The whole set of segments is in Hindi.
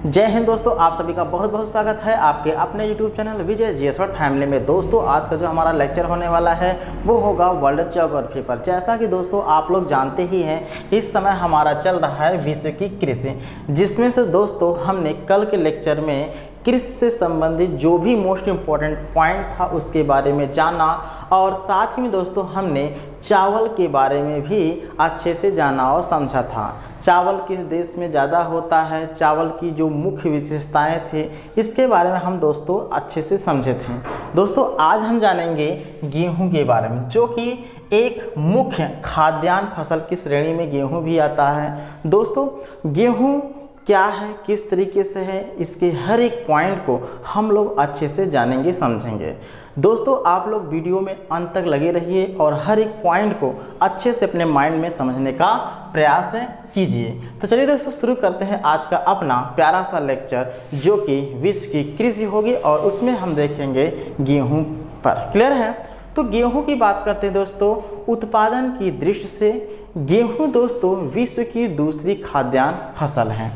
जय हिंद दोस्तों, आप सभी का बहुत बहुत स्वागत है आपके अपने YouTube चैनल विजय जीएसवर्ड फैमिली में। दोस्तों आज का जो हमारा लेक्चर होने वाला है वो होगा वर्ल्ड ज्योग्राफी पर। जैसा कि दोस्तों आप लोग जानते ही हैं, इस समय हमारा चल रहा है विश्व की कृषि, जिसमें से दोस्तों हमने कल के लेक्चर में कृषि से संबंधित जो भी मोस्ट इम्पॉर्टेंट पॉइंट था उसके बारे में जाना, और साथ ही में दोस्तों हमने चावल के बारे में भी अच्छे से जाना और समझा था। चावल किस देश में ज़्यादा होता है, चावल की जो मुख्य विशेषताएं थे, इसके बारे में हम दोस्तों अच्छे से समझे थे। दोस्तों आज हम जानेंगे गेहूं के बारे में, जो कि एक मुख्य खाद्यान्न फसल की श्रेणी में गेहूं भी आता है। दोस्तों गेहूं क्या है, किस तरीके से है, इसके हर एक पॉइंट को हम लोग अच्छे से जानेंगे समझेंगे। दोस्तों आप लोग वीडियो में अंत तक लगे रहिए और हर एक पॉइंट को अच्छे से अपने माइंड में समझने का प्रयास कीजिए। तो चलिए दोस्तों शुरू करते हैं आज का अपना प्यारा सा लेक्चर, जो कि विश्व की कृषि होगी और उसमें हम देखेंगे गेहूँ पर। क्लियर है? तो गेहूं की बात करते हैं दोस्तों, उत्पादन की दृष्टि से गेहूं दोस्तों विश्व की दूसरी खाद्यान्न फसल है।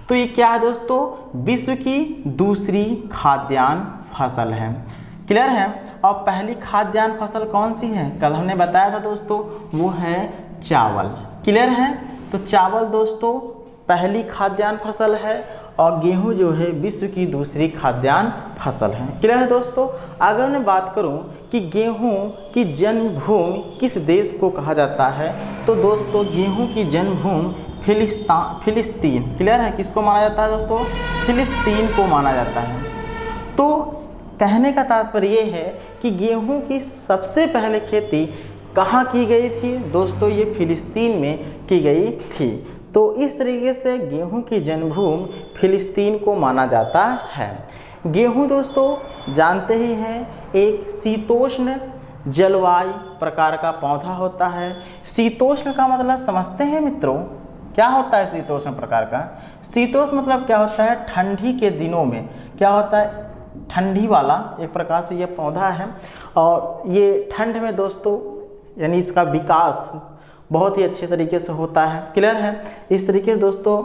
तो ये क्या है दोस्तों? विश्व की दूसरी खाद्यान्न फसल है। क्लियर है? और पहली खाद्यान्न फसल कौन सी है? कल हमने बताया था दोस्तों, वो है चावल। क्लियर है? तो चावल दोस्तों पहली खाद्यान्न फसल है और गेहूं जो है विश्व की दूसरी खाद्यान्न फसल है। क्लियर है दोस्तों? अगर मैं बात करूं कि गेहूं की जन्मभूमि किस देश को कहा जाता है, तो दोस्तों गेहूं की जन्मभूमि फिलिस्तीन। क्लियर है? किसको माना जाता है दोस्तों? फिलिस्तीन को माना जाता है। तो कहने का तात्पर्य ये है कि गेहूं की सबसे पहले खेती कहाँ की गई थी दोस्तों? ये फिलिस्तीन में की गई थी। तो इस तरीके से गेहूं की जन्मभूमि फिलिस्तीन को माना जाता है। गेहूं दोस्तों जानते ही हैं, एक शीतोष्ण जलवायु प्रकार का पौधा होता है। शीतोष्ण का मतलब समझते हैं मित्रों, क्या होता है शीतोष्ण प्रकार का? शीतोष्ण मतलब क्या होता है? ठंडी के दिनों में क्या होता है? ठंडी वाला एक प्रकार से यह पौधा है, और ये ठंड में दोस्तों यानी इसका विकास बहुत ही अच्छे तरीके से होता है। क्लियर है? इस तरीके से दोस्तों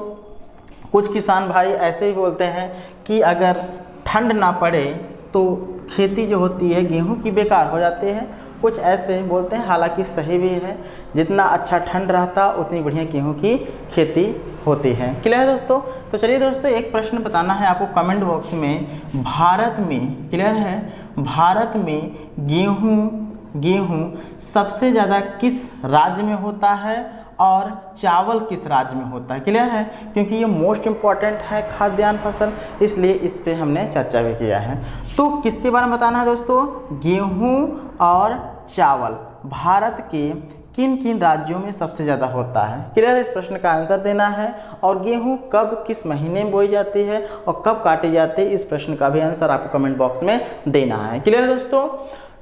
कुछ किसान भाई ऐसे ही बोलते हैं कि अगर ठंड ना पड़े तो खेती जो होती है गेहूं की बेकार हो जाती है। कुछ ऐसे बोलते हैं, हालांकि सही भी है, जितना अच्छा ठंड रहता उतनी बढ़िया गेहूं की खेती होती है। क्लियर है दोस्तों? तो चलिए दोस्तों एक प्रश्न बताना है आपको कमेंट बॉक्स में। भारत में, क्लियर है, भारत में गेहूं सबसे ज़्यादा किस राज्य में होता है और चावल किस राज्य में होता है? क्लियर है? क्योंकि ये मोस्ट इम्पॉर्टेंट है खाद्यान्न फसल, इसलिए इस पे हमने चर्चा भी किया है। तो किसके बारे में बताना है दोस्तों? गेहूं और चावल भारत के किन किन राज्यों में सबसे ज़्यादा होता है? क्लियर है? इस प्रश्न का आंसर देना है। और गेहूं कब किस महीने में बोई जाती है और कब काटी जाती है, इस प्रश्न का भी आंसर आपको कमेंट बॉक्स में देना है। क्लियर है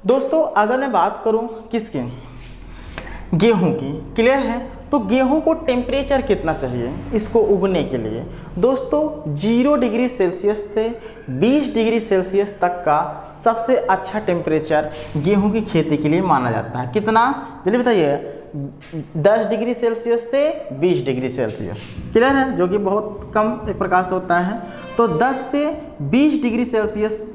दोस्तों अगर मैं बात करूं किसकी, गेहूं की, क्लियर है, तो गेहूं को टेम्परेचर कितना चाहिए इसको उगने के लिए? दोस्तों 0 डिग्री सेल्सियस से 20 डिग्री सेल्सियस तक का सबसे अच्छा टेम्परेचर गेहूं की खेती के लिए माना जाता है। कितना जल्दी बताइए? 10 डिग्री सेल्सियस से 20 डिग्री सेल्सियस। क्लियर है? जो कि बहुत कम एक प्रकार से होता है। तो 10 से 20 डिग्री सेल्सियस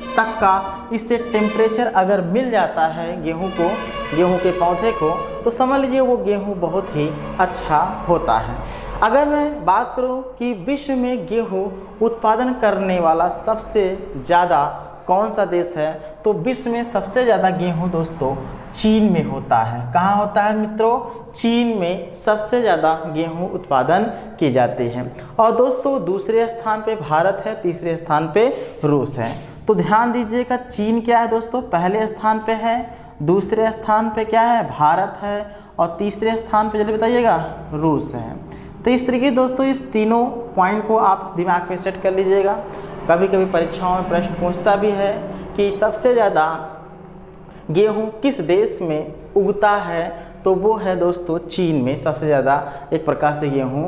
तक का इससे टेम्परेचर अगर मिल जाता है गेहूं के पौधे को, तो समझ लीजिए वो गेहूं बहुत ही अच्छा होता है। अगर मैं बात करूं कि विश्व में गेहूं उत्पादन करने वाला सबसे ज़्यादा कौन सा देश है, तो विश्व में सबसे ज़्यादा गेहूं दोस्तों चीन में होता है। कहाँ होता है मित्रों? चीन में सबसे ज़्यादा गेहूं उत्पादन की जाती है। और दोस्तों दूसरे स्थान पे भारत है, तीसरे स्थान पे रूस है। तो ध्यान दीजिएगा, चीन क्या है दोस्तों? पहले स्थान पे है, दूसरे स्थान पे क्या है? भारत है, और तीसरे स्थान पे जल्दी बताइएगा रूस है। तो इस तरीके दोस्तों इस तीनों पॉइंट को आप दिमाग पे सेट कर लीजिएगा। कभी कभी परीक्षाओं में प्रश्न पूछता भी है कि सबसे ज़्यादा गेहूं किस देश में उगता है, तो वो है दोस्तों चीन में सबसे ज़्यादा एक प्रकार से गेहूं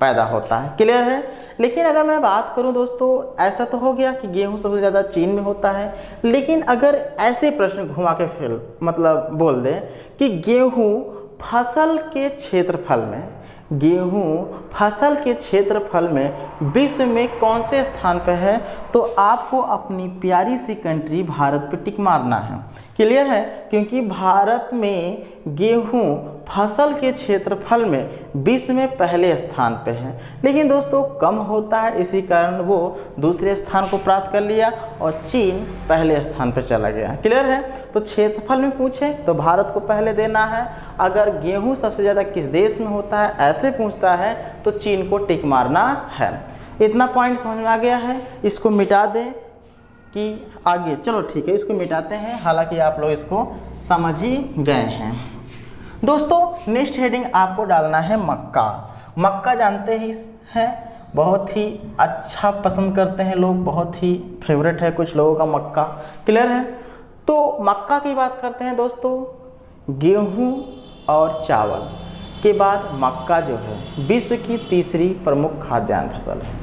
पैदा होता है। क्लियर है? लेकिन अगर मैं बात करूं दोस्तों, ऐसा तो हो गया कि गेहूं सबसे ज़्यादा चीन में होता है, लेकिन अगर ऐसे प्रश्न घुमा के बोल दें कि गेहूं फसल के क्षेत्रफल में गेहूं फसल के क्षेत्रफल में विश्व में कौन से स्थान पर है? तो आपको अपनी प्यारी सी कंट्री भारत पे टिक मारना है। क्लियर है? क्योंकि भारत में गेहूं फसल के क्षेत्रफल में विश्व में पहले स्थान पे है, लेकिन दोस्तों कम होता है, इसी कारण वो दूसरे स्थान को प्राप्त कर लिया और चीन पहले स्थान पर चला गया। क्लियर है? तो क्षेत्रफल में पूछे तो भारत को पहले देना है। अगर गेहूं सबसे ज़्यादा किस देश में होता है ऐसे पूछता है तो चीन को टिक मारना है। इतना पॉइंट समझ में आ गया है? इसको मिटा दें कि आगे, चलो ठीक है इसको मिटाते हैं, हालांकि आप लोग इसको समझ ही गए हैं। दोस्तों नेक्स्ट हेडिंग आपको डालना है मक्का। मक्का जानते ही हैं, बहुत ही अच्छा पसंद करते हैं लोग, बहुत ही फेवरेट है कुछ लोगों का मक्का। क्लियर है? तो मक्का की बात करते हैं दोस्तों। गेहूं और चावल के बाद मक्का जो है विश्व की तीसरी प्रमुख खाद्यान्न फसल है।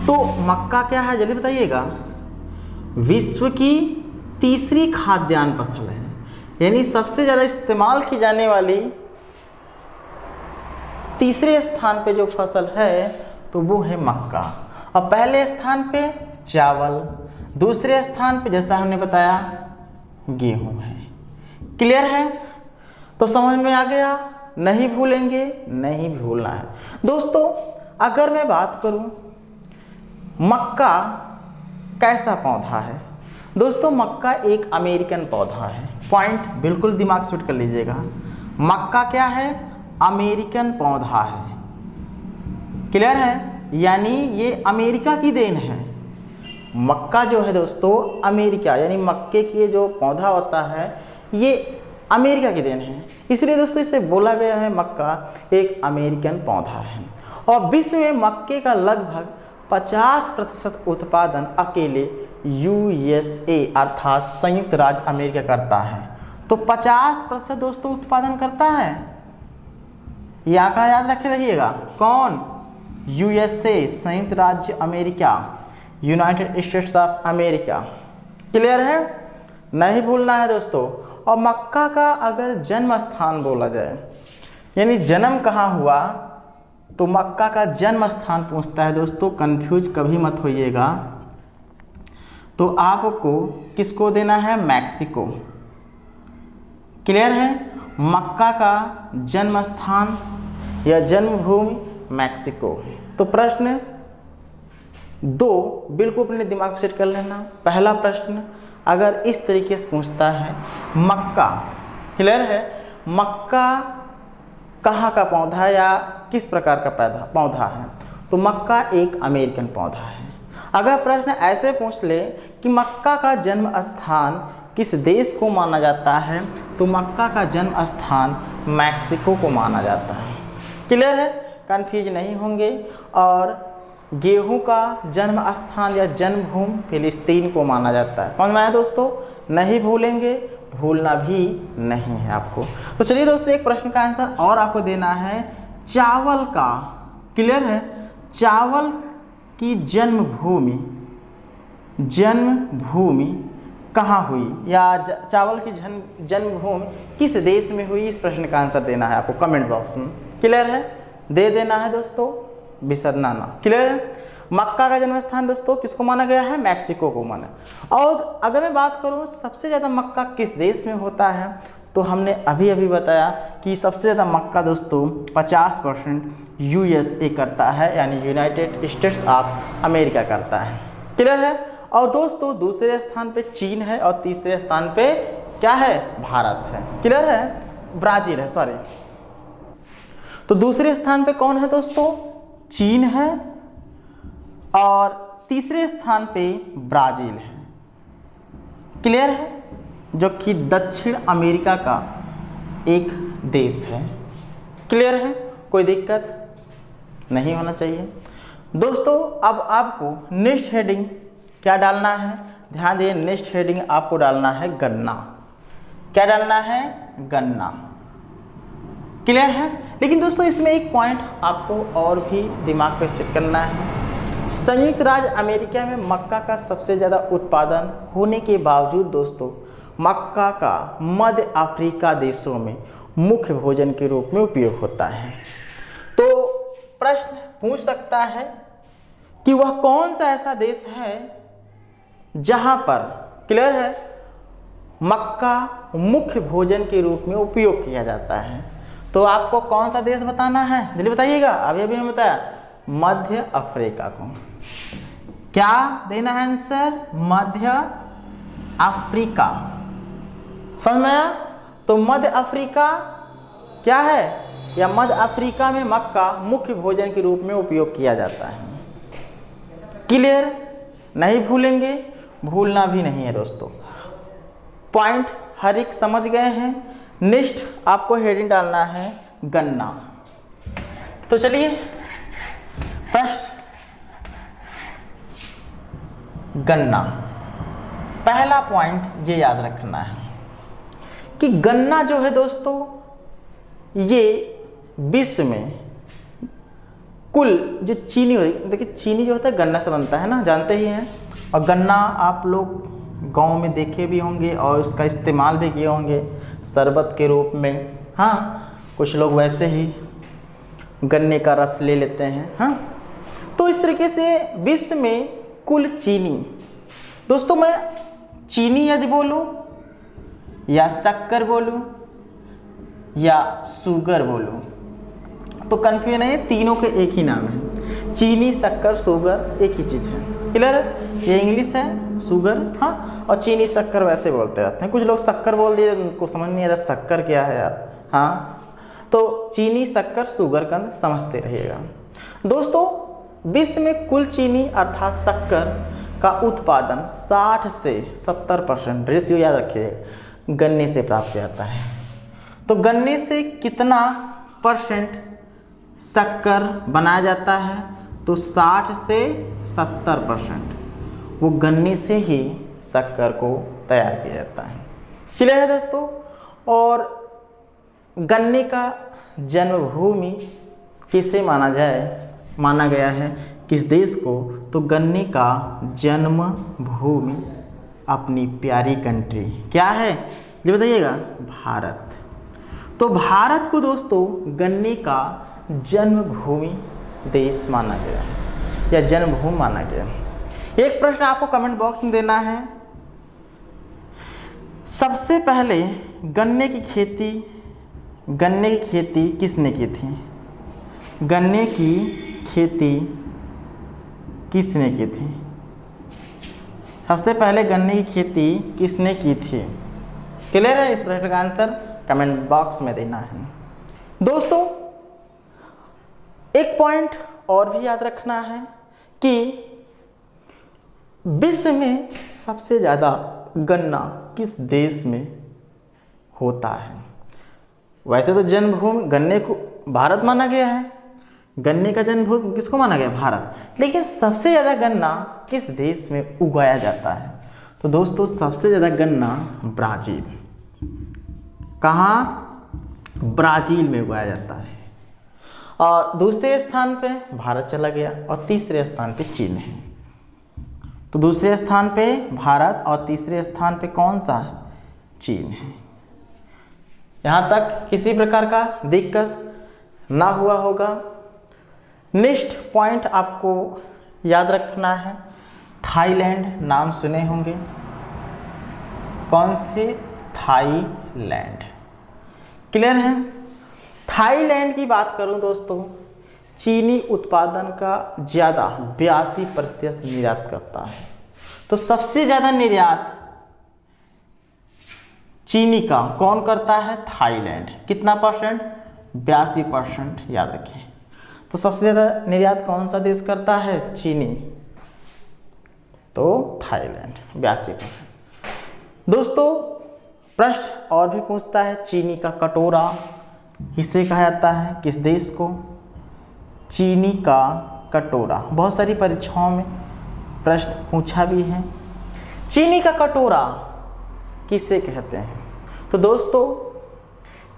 तो मक्का क्या है जल्दी बताइएगा? विश्व की तीसरी खाद्यान्न फसल है, यानी सबसे ज़्यादा इस्तेमाल की जाने वाली तीसरे स्थान पे जो फसल है तो वो है मक्का। और पहले स्थान पे चावल, दूसरे स्थान पे जैसा हमने बताया गेहूं है। क्लियर है? तो समझ में आ गया? नहीं भूलेंगे, नहीं भूलना है। दोस्तों अगर मैं बात करूं मक्का कैसा पौधा है, दोस्तों मक्का एक अमेरिकन पौधा है। पॉइंट बिल्कुल दिमाग से फिट कर लीजिएगा। मक्का क्या है? अमेरिकन पौधा है। क्लियर है? यानी ये अमेरिका की देन है। मक्का जो है दोस्तों अमेरिका, यानी मक्के की जो पौधा होता है ये अमेरिका की देन है, इसलिए दोस्तों इसे बोला गया है मक्का एक अमेरिकन पौधा है। और विश्व में मक्के का लगभग 50% उत्पादन अकेले USA अर्थात संयुक्त राज्य अमेरिका करता है। तो 50% दोस्तों उत्पादन करता है, ये आंकड़ा याद रखे रहिएगा। कौन? USA संयुक्त राज्य America, United states of America. Clear है? नहीं भूलना है दोस्तों। और मक्का का अगर जन्म स्थान बोला जाए, यानी जन्म कहाँ हुआ, तो मक्का का जन्म स्थान पूछता है दोस्तों, कंफ्यूज कभी मत होइएगा। तो आपको किसको देना है? मैक्सिको। क्लियर है? मक्का का जन्म स्थान या जन्मभूमि मैक्सिको। तो प्रश्न 2 बिल्कुल अपने दिमाग में सेट कर लेना। पहला प्रश्न अगर इस तरीके से पूछता है मक्का, क्लियर है, मक्का कहाँ का पौधा या किस प्रकार का पौधा है, तो मक्का एक अमेरिकन पौधा है। अगर प्रश्न ऐसे पूछ ले कि मक्का का जन्म स्थान किस देश को माना जाता है, तो मक्का का जन्म स्थान मैक्सिको को माना जाता है। क्लियर है? कन्फ्यूज नहीं होंगे। और गेहूं का जन्म स्थान या जन्मभूमि फिलिस्तीन को माना जाता है। समझ में आया दोस्तों? नहीं भूलेंगे, भूलना भी नहीं है आपको। तो चलिए दोस्तों एक प्रश्न का आंसर और आपको देना है चावल का। क्लियर है? चावल की जन्मभूमि कहाँ हुई या चावल की जन्मभूमि किस देश में हुई, इस प्रश्न का आंसर देना है आपको कमेंट बॉक्स में। क्लियर है? दे देना है दोस्तों, बिसरना ना। क्लियर है? मक्का का जन्म स्थान दोस्तों किसको माना गया है? मैक्सिको को माना। और अगर मैं बात करूं सबसे ज़्यादा मक्का किस देश में होता है, तो हमने अभी अभी बताया कि सबसे ज़्यादा मक्का दोस्तों 50% USA करता है, यानी यूनाइटेड स्टेट्स ऑफ अमेरिका करता है। क्लियर है? और दोस्तों दूसरे स्थान पे चीन है और तीसरे स्थान पे क्या है? भारत है। क्लियर है? ब्राज़ील है, सॉरी। तो दूसरे स्थान पे कौन है दोस्तों? चीन है और तीसरे स्थान पे ब्राज़ील है। क्लियर है? जो कि दक्षिण अमेरिका का एक देश है। क्लियर है? कोई दिक्कत नहीं होना चाहिए दोस्तों। अब आपको नेक्स्ट हेडिंग क्या डालना है? ध्यान दिए, नेक्स्ट हेडिंग आपको डालना है गन्ना। क्या डालना है? गन्ना। क्लियर है? लेकिन दोस्तों इसमें एक पॉइंट आपको और भी दिमाग पे सेट करना है। संयुक्त राज्य अमेरिका में मक्का का सबसे ज़्यादा उत्पादन होने के बावजूद दोस्तों मक्का का मध्य अफ्रीका देशों में मुख्य भोजन के रूप में उपयोग होता है। तो प्रश्न पूछ सकता है कि वह कौन सा ऐसा देश है जहां पर, क्लियर है, मक्का मुख्य भोजन के रूप में उपयोग किया जाता है। तो आपको कौन सा देश बताना है, जल्दी बताइएगा। अभी अभी मैं बताया मध्य अफ्रीका को। क्या देना है आंसर, मध्य अफ्रीका। समझ में आया? तो मध्य अफ्रीका क्या है, या मध्य अफ्रीका में मक्का मुख्य भोजन के रूप में उपयोग किया जाता है। क्लियर? नहीं भूलेंगे, भूलना भी नहीं है दोस्तों। पॉइंट हर एक समझ गए हैं। नेक्स्ट आपको हेडिंग डालना है गन्ना। तो चलिए प्रश्न गन्ना, पहला पॉइंट ये याद रखना है कि गन्ना जो है दोस्तों, ये विश्व में कुल जो चीनी हो, देखिए चीनी जो होता है गन्ना से बनता है ना, जानते ही हैं। और गन्ना आप लोग गांव में देखे भी होंगे और उसका इस्तेमाल भी किए होंगे शरबत के रूप में। हाँ, कुछ लोग वैसे ही गन्ने का रस ले लेते हैं। हाँ, तो इस तरीके से विश्व में कुल चीनी, दोस्तों मैं चीनी यदि बोलूँ या शक्कर बोलूँ या शुगर बोलूँ तो कन्फ्यूजन है, तीनों के एक ही नाम है। चीनी, शक्कर, शुगर एक ही चीज़ है। क्लियर है? ये इंग्लिश है शुगर, हाँ, और चीनी शक्कर वैसे बोलते रहते हैं। कुछ लोग शक्कर बोल दिए, उनको समझ नहीं आता शक्कर क्या है यार। हाँ, तो चीनी, शक्कर, शुगर का समझते रहिएगा दोस्तों। विश्व में कुल चीनी अर्थात शक्कर का उत्पादन 60 से 70% रेशियो याद रखिए गन्ने से प्राप्त किया जाता है। तो गन्ने से कितना परसेंट शक्कर बनाया जाता है, तो 60 से 70% वो गन्ने से ही शक्कर को तैयार किया जाता है। क्लियर है दोस्तों? और गन्ने का जन्मभूमि किसे माना गया है, किस देश को? तो गन्ने का जन्मभूमि अपनी प्यारी कंट्री क्या है, ये बताइएगा, भारत। तो भारत को दोस्तों गन्ने का जन्मभूमि देश माना गया या जन्मभूमि माना गया। एक प्रश्न आपको कमेंट बॉक्स में देना है, सबसे पहले गन्ने की खेती किसने की थी? गन्ने की खेती किसने की थी? सबसे पहले गन्ने की खेती किसने की थी? क्लियर है? इस प्रश्न का आंसर कमेंट बॉक्स में देना है दोस्तों। एक पॉइंट और भी याद रखना है कि विश्व में सबसे ज़्यादा गन्ना किस देश में होता है? वैसे तो जन्मभूमि गन्ने को भारत माना गया है, गन्ने का जन्मभूमि किसको माना गया? भारत। लेकिन सबसे ज़्यादा गन्ना किस देश में उगाया जाता है? तो दोस्तों सबसे ज़्यादा गन्ना ब्राज़ील। कहाँ? ब्राज़ील में उगाया जाता है। और दूसरे स्थान पे भारत चला गया और तीसरे स्थान पे चीन है। तो दूसरे स्थान पे भारत और तीसरे स्थान पे कौन सा? चीन है। यहाँ तक किसी प्रकार का दिक्कत ना हुआ होगा। नेक्स्ट पॉइंट आपको याद रखना है, थाईलैंड नाम सुने होंगे। कौन से? थाईलैंड। क्लियर है? थाईलैंड की बात करूं दोस्तों, चीनी उत्पादन का ज़्यादा 82% निर्यात करता है। तो सबसे ज़्यादा निर्यात चीनी का कौन करता है? थाईलैंड। कितना परसेंट? 82%, याद रखें। तो सबसे ज़्यादा निर्यात कौन सा देश करता है? चीनी। तो थाईलैंड 82%। दोस्तों प्रश्न और भी पूछता है, चीनी का कटोरा किसे कहा जाता है? किस देश को? चीनी का कटोरा बहुत सारी परीक्षाओं में प्रश्न पूछा भी है। चीनी का कटोरा किसे कहते हैं? तो दोस्तों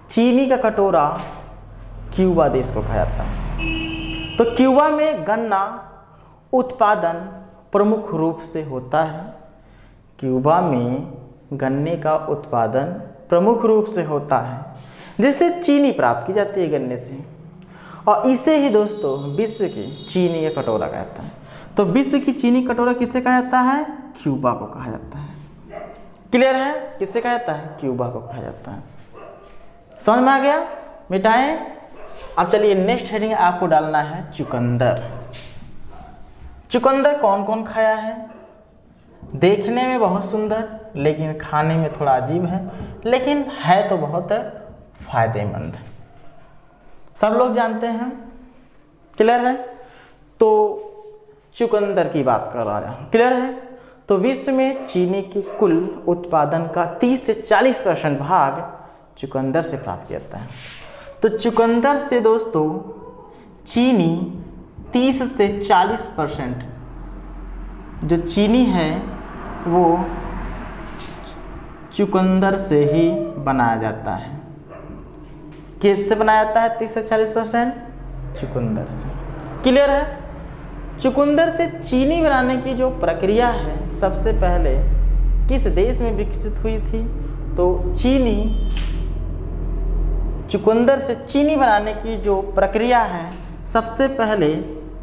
चीनी का कटोरा क्यूबा देश को कहा जाता है। तो क्यूबा में गन्ना उत्पादन प्रमुख रूप से होता है। क्यूबा में गन्ने का उत्पादन प्रमुख रूप से होता है, जिससे चीनी प्राप्त की जाती है गन्ने से। और इसे ही दोस्तों विश्व की चीनी का कटोरा कहता है। तो विश्व की चीनी कटोरा किसे कहा जाता है? क्यूबा को कहा जाता है। क्लियर है? किसे कहा जाता है? क्यूबा को कहा जाता है। समझ में आ गया? मिटाएं। अब चलिए नेक्स्ट हेडिंग आपको डालना है चुकंदर। चुकंदर कौन कौन खाया है? देखने में बहुत सुंदर लेकिन खाने में थोड़ा अजीब है, लेकिन है तो बहुत फायदेमंद। सब लोग जानते हैं। क्लियर है? तो चुकंदर की बात कर रहा है। क्लियर है? तो विश्व में चीनी के कुल उत्पादन का 30 से 40% भाग चुकंदर से प्राप्त किया जाता है। तो चुकंदर से दोस्तों चीनी 30 से 40% जो चीनी है वो चुकंदर से ही बनाया जाता है। किससे बनाया जाता है 30 से 40%? चुकंदर से। क्लियर है? चुकंदर से चीनी बनाने की जो प्रक्रिया है सबसे पहले किस देश में विकसित हुई थी? तो चुकंदर से चीनी बनाने की जो प्रक्रिया है सबसे पहले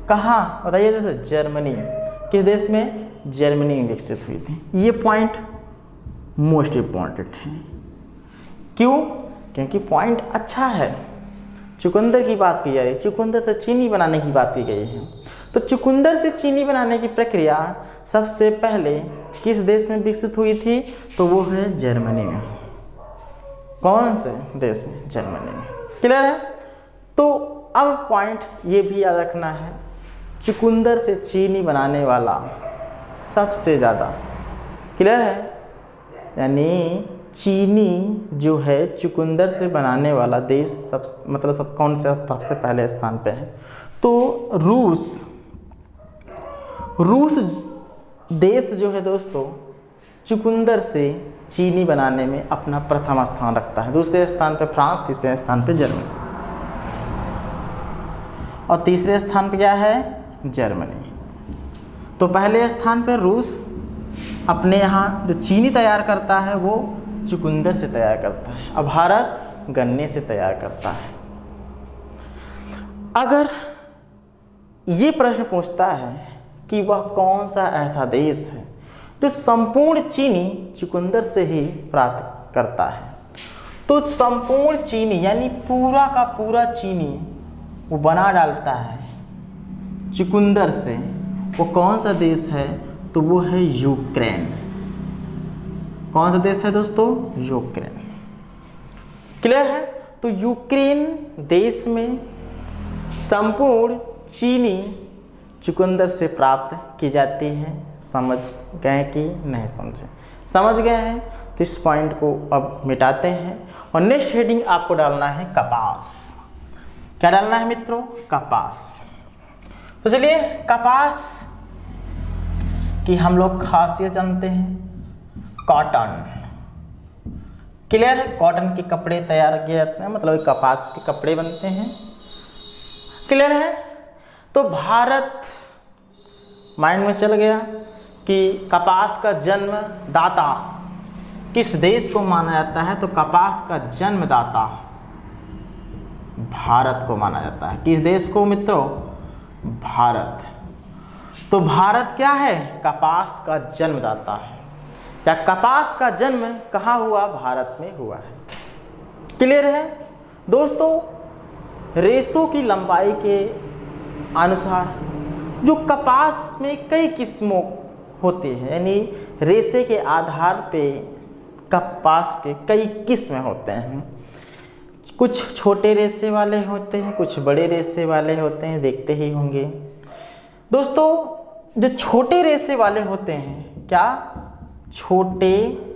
कहाँ बताइए? जैसे जर्मनी। किस देश में? जर्मनी में विकसित हुई थी। ये पॉइंट मोस्ट इम्पॉर्टेंट है। क्यों? क्योंकि पॉइंट अच्छा है। चुकंदर की बात की जा रही है, चुकंदर से चीनी बनाने की बात की गई है। तो चुकंदर से चीनी बनाने की प्रक्रिया सबसे पहले किस देश में विकसित हुई थी? तो वो है जर्मनी में। कौन से देश में? जर्मनी में। क्लियर है? तो अब पॉइंट ये भी याद रखना है, चुकंदर से चीनी बनाने वाला सबसे ज़्यादा, क्लियर है, यानी चीनी जो है चुकंदर से बनाने वाला देश सब कौन से सबसे पहले स्थान पे है? तो रूस देश जो है दोस्तों चुकंदर से चीनी बनाने में अपना प्रथम स्थान रखता है। दूसरे स्थान पे फ्रांस, तीसरे स्थान पे जर्मनी और तीसरे स्थान पे क्या है? जर्मनी। तो पहले स्थान पे रूस अपने यहाँ जो चीनी तैयार करता है वो चुकंदर से तैयार करता है, और भारत गन्ने से तैयार करता है। अगर ये प्रश्न पूछता है कि वह कौन सा ऐसा देश है जो संपूर्ण चीनी चुकंदर से ही प्राप्त करता है, तो संपूर्ण चीनी यानी पूरा का पूरा चीनी वो बना डालता है चुकंदर से, वो कौन सा देश है? तो वो है यूक्रेन। कौन सा देश है दोस्तों? यूक्रेन। क्लियर है? तो यूक्रेन देश में संपूर्ण चीनी चुकंदर से प्राप्त की जाती है। समझ गए कि नहीं समझे? समझ गए हैं तो इस पॉइंट को अब मिटाते हैं और नेक्स्ट हेडिंग आपको डालना है कपास। क्या डालना है मित्रों? कपास। तो चलिए कपास कि हम लोग खासियत जानते हैं, कॉटन। क्लियर है? कॉटन के कपड़े तैयार किए जाते हैं, मतलब कपास के कपड़े बनते हैं। क्लियर है? तो भारत माइंड में चल गया कि कपास का जन्मदाता किस देश को माना जाता है? तो कपास का जन्मदाता भारत को माना जाता है। किस देश को मित्रों? भारत। तो भारत क्या है? कपास का जन्मदाता है। या कपास का जन्म कहाँ हुआ? भारत में हुआ है। क्लियर है दोस्तों? रेशों की लंबाई के अनुसार जो कपास में कई किस्मों होती है, यानी रेशे के आधार पे कपास के कई किस्में होते हैं। कुछ छोटे रेशे वाले होते हैं, कुछ बड़े रेशे वाले होते हैं, देखते ही होंगे दोस्तों। जो छोटे रेशे वाले होते हैं, क्या? छोटे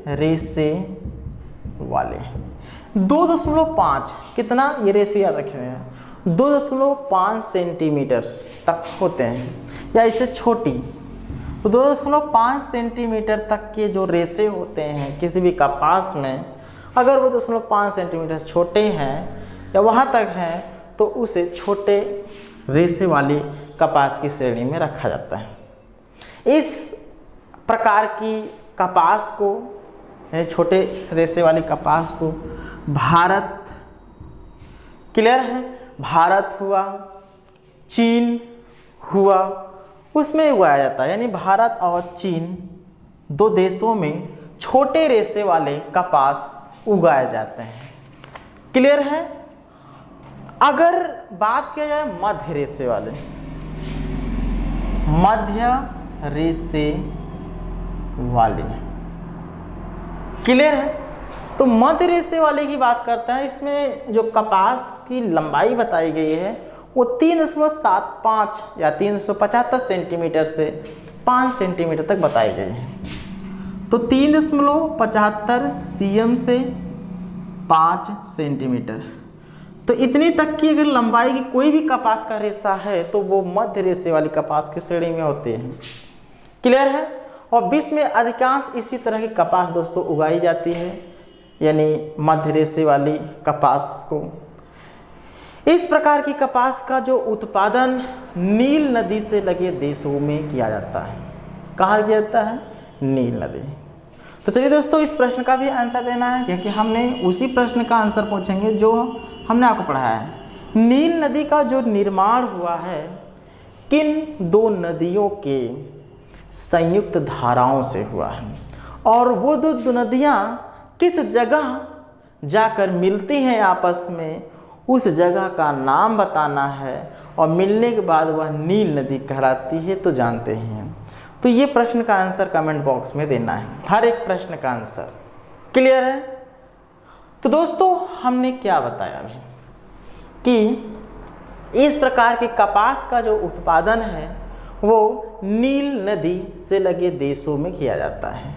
रेशे वाले 2.5 कितना ये रेशे याद रखे हुए हैं, 2.5 सेंटीमीटर तक होते हैं, या इससे छोटी। तो 2.5 सेंटीमीटर तक के जो रेशे होते हैं किसी भी कपास में, अगर वो 2.5 सेंटीमीटर छोटे हैं या वहाँ तक हैं तो उसे छोटे रेशे वाली कपास की श्रेणी में रखा जाता है। इस प्रकार की कपास को, छोटे रेशे वाली कपास को भारत, क्लियर है, भारत हुआ, चीन हुआ, उसमें उगाया जाता है। यानी भारत और चीन दो देशों में छोटे रेशे वाले कपास उगाए जाते हैं। क्लियर है। अगर बात किया जाए मध्य रेशे वाले, मध्य रेशे वाले, क्लियर है। तो मध्य रेशे वाले की बात करते हैं। इसमें जो कपास की लंबाई बताई गई है वो 3.75 या 375 सेंटीमीटर से 5 सेंटीमीटर तक बताई गई है। तो 3.75 cm से 5 सेंटीमीटर, तो इतनी तक की अगर लंबाई की कोई भी कपास का रेशा है तो वो मध्य रेशे वाली कपास की श्रेणी में होते हैं। क्लियर है। और विश्व में अधिकांश इसी तरह की कपास दोस्तों उगाई जाती है, यानी मध्य रेशे वाली कपास को। इस प्रकार की कपास का जो उत्पादन नील नदी से लगे देशों में किया जाता है। कहाँ किया जाता है? नील नदी। तो चलिए दोस्तों, इस प्रश्न का भी आंसर देना है, क्योंकि हमने उसी प्रश्न का आंसर पूछेंगे जो हमने आपको पढ़ाया है। नील नदी का जो निर्माण हुआ है किन दो नदियों के संयुक्त धाराओं से हुआ है, और वो दो नदियाँ किस जगह जाकर मिलती हैं आपस में, उस जगह का नाम बताना है, और मिलने के बाद वह नील नदी कहलाती है। तो जानते ही हैं। तो ये प्रश्न का आंसर कमेंट बॉक्स में देना है, हर एक प्रश्न का आंसर। क्लियर है। तो दोस्तों, हमने क्या बताया अभी कि इस प्रकार के कपास का जो उत्पादन है वो नील नदी से लगे देशों में किया जाता है।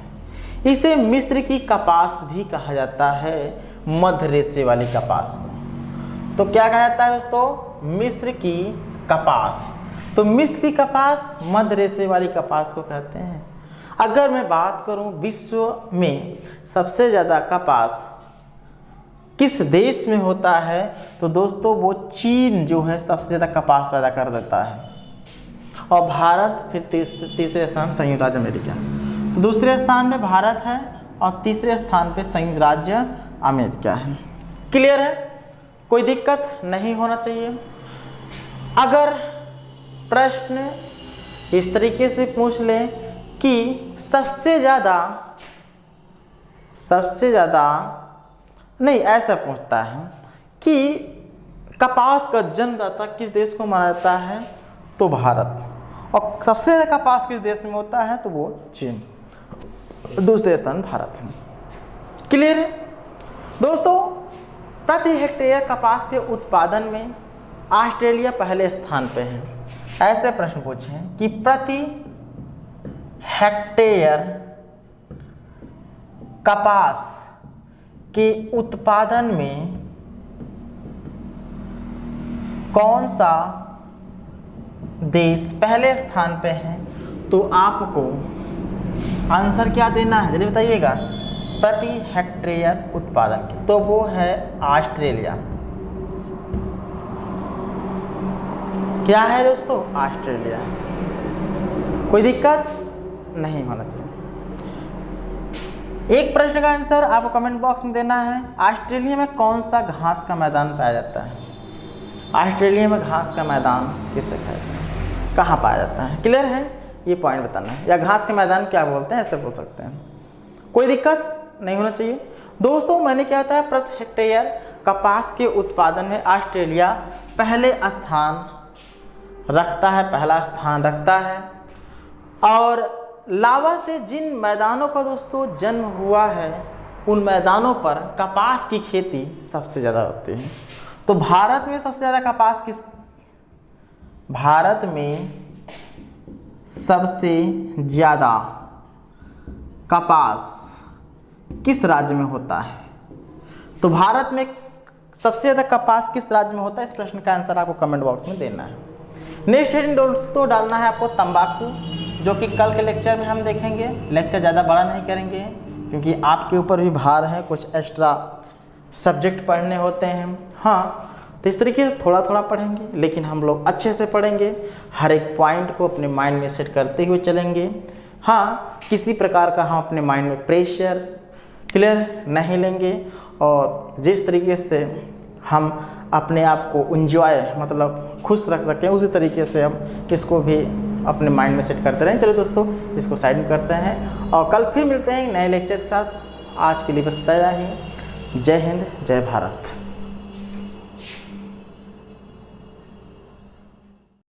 इसे मिस्र की कपास भी कहा जाता है, मध्य रेशे वाली कपास को। तो क्या कहा जाता है दोस्तों? मिस्र की कपास। तो मिस्र की कपास मध्य रेशे वाली कपास को कहते हैं। अगर मैं बात करूं विश्व में सबसे ज़्यादा कपास किस देश में होता है, तो दोस्तों वो चीन जो है सबसे ज़्यादा कपास पैदा कर देता है, और भारत फिर तीसरे स्थान संयुक्त राज्य अमेरिका। तो दूसरे स्थान पे भारत है और तीसरे स्थान पे संयुक्त राज्य अमेरिका है। क्लियर है। कोई दिक्कत नहीं होना चाहिए। अगर प्रश्न इस तरीके से पूछ लें कि सबसे ज़्यादा नहीं, ऐसा पूछता है कि कपास का जन्मदाता किस देश को माना जाता है, तो भारत, और सबसे ज़्यादा कपास किस देश में होता है, तो वो चीन, दूसरे स्थान भारत है। क्लियर है दोस्तों। प्रति हेक्टेयर कपास के उत्पादन में ऑस्ट्रेलिया पहले स्थान पे है। ऐसे प्रश्न पूछें कि प्रति हेक्टेयर कपास के उत्पादन में कौन सा देश पहले स्थान पे है, तो आपको आंसर क्या देना है जल्दी बताइएगा। प्रति हेक्टेयर उत्पादन की, तो वो है ऑस्ट्रेलिया। क्या है दोस्तों? ऑस्ट्रेलिया। कोई दिक्कत नहीं होना चाहिए। एक प्रश्न का आंसर आपको कमेंट बॉक्स में देना है। ऑस्ट्रेलिया में कौन सा घास का मैदान पाया जाता है? ऑस्ट्रेलिया में घास का मैदान किसे कहते हैं, कहाँ पाया जाता है? क्लियर है। ये पॉइंट बताना है, या घास के मैदान क्या बोलते हैं, ऐसे बोल सकते हैं। कोई दिक्कत नहीं होना चाहिए दोस्तों। मैंने क्या होता है, प्रति हेक्टेयर कपास के उत्पादन में ऑस्ट्रेलिया पहले स्थान रखता है, पहला स्थान रखता है। और लावा से जिन मैदानों का दोस्तों जन्म हुआ है, उन मैदानों पर कपास की खेती सबसे ज़्यादा होती है। तो भारत में सबसे ज़्यादा कपास किस, भारत में सबसे ज़्यादा कपास किस राज्य में होता है? तो भारत में सबसे ज़्यादा कपास किस राज्य में होता है? इस प्रश्न का आंसर आपको कमेंट बॉक्स में देना है। नेक्स्ट हेडिंग दोस्तों डालना है आपको तंबाकू, जो कि कल के लेक्चर में हम देखेंगे। लेक्चर ज़्यादा बड़ा नहीं करेंगे क्योंकि आपके ऊपर भी भार है, कुछ एक्स्ट्रा सब्जेक्ट पढ़ने होते हैं। हाँ, तो इस तरीके से थोड़ा थोड़ा पढ़ेंगे, लेकिन हम लोग अच्छे से पढ़ेंगे, हर एक पॉइंट को अपने माइंड में सेट करते हुए चलेंगे। हाँ, किसी प्रकार का हम अपने माइंड में प्रेशर क्लियर नहीं लेंगे, और जिस तरीके से हम अपने आप को इंजॉय मतलब खुश रख सकें, उसी तरीके से हम इसको भी अपने माइंड में सेट करते रहें। चलिए दोस्तों, इसको साइड में करते हैं और कल फिर मिलते हैं नए लेक्चर के साथ। आज के लिए बस इतना ही। जय हिंद, जय भारत।